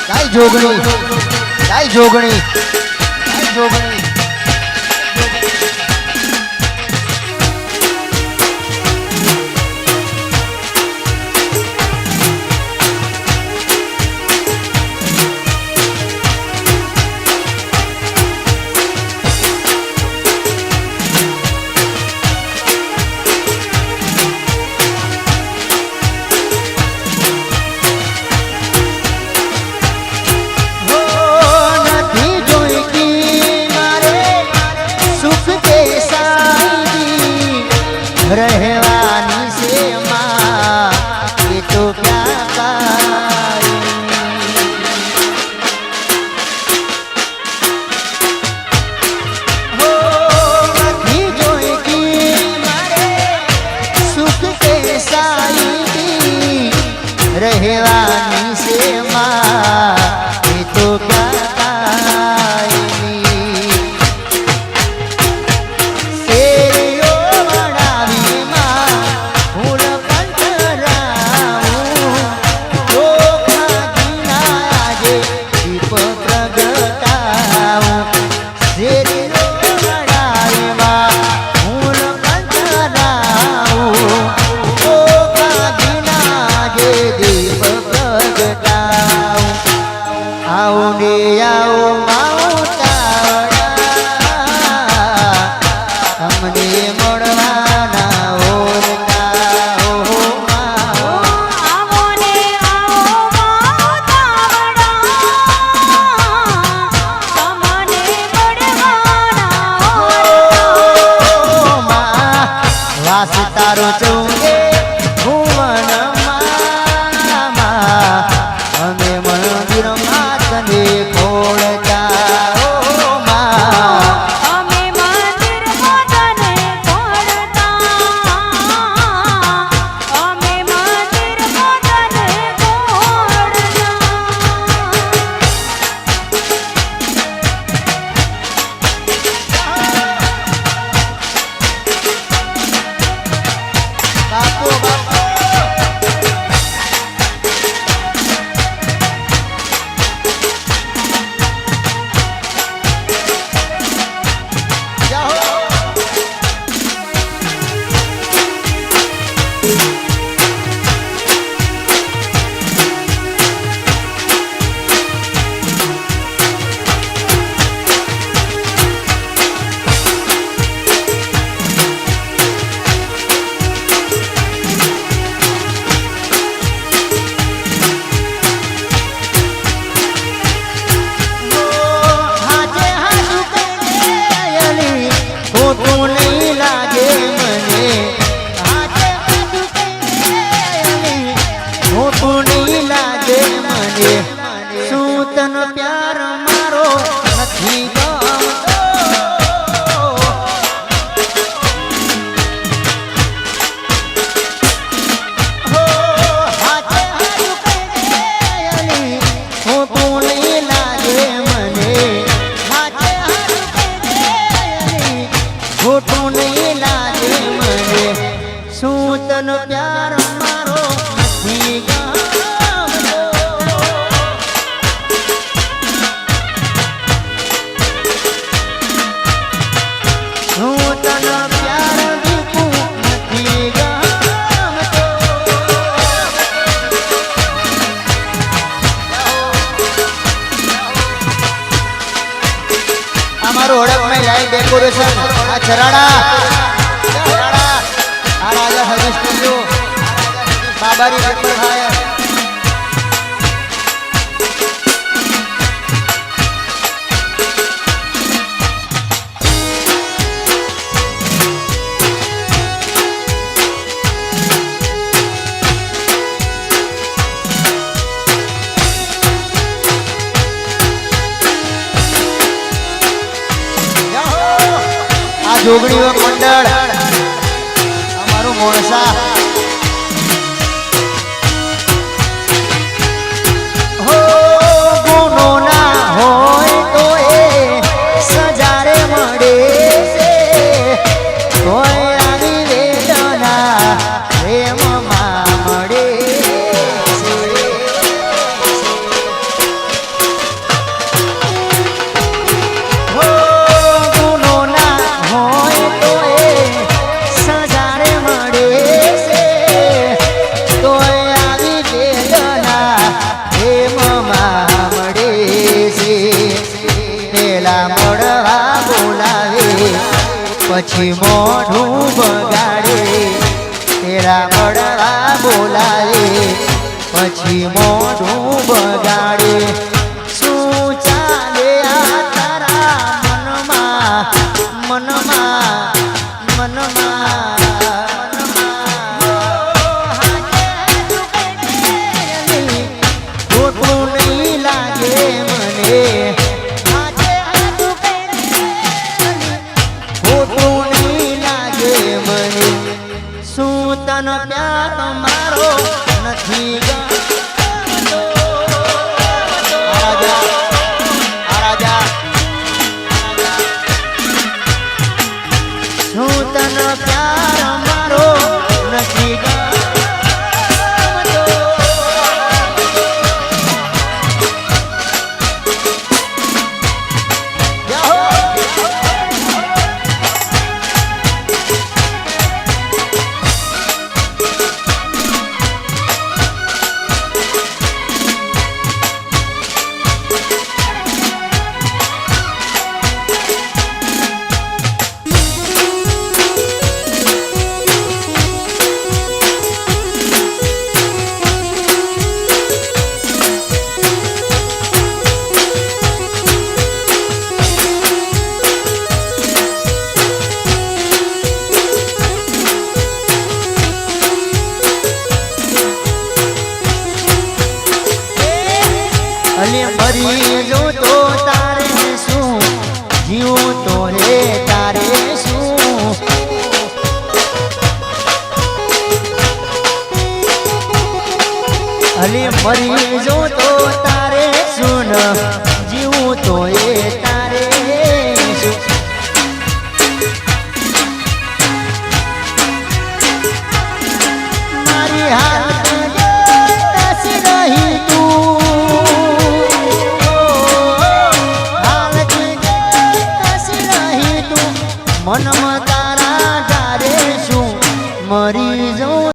જય જોગણી જય જોગણી જય જોગણી रहवानी से माँ ये तो क्या हो नहीं जोएगी मारे सुख के साई रहवानी से माँ ये तो क्या તારો ચૌદે ભુવન અમે મંદિરમાં તને ખોળતા અમે મંદિરમાં તને ખોળતા અમે મંદિરમાં તને બાપુ બાપુ સૂતન પ્યાર મારો નથી ગમતો હો હાથે હાથ કઈ ખોટું નહીં લાગે મને હાથે હાથ કઈ ખોટું નહીં લાગે મને સૂતન પ્યાર મારો નથી ગમતો डेकोरेशन आ चराड़ा आ राजा हरीश कुंजू बाबारी पेपर भाई जोगणी मंडल अमारू मोणसा हो गुनो ना होय तो ए सजारे मळे से होय आनी वेदना प्रेम मा मळे से પછી મોઢું બગાડે તેરા મળવા બોલાવે પછી મોઢું બગાડે શું ચાલે આ તારા મનમાં ખોટું નહીં લાગે મને ખોટું નહીં લાગે મને શું તન પ્યાર મારો નથી ગમતો આરાજા શું તન પ્યાર મારો નથી ગમતો અલે મરી જો તો તારે શું જીવું તો રે તારે શું અલે મરી જો તો તારે શું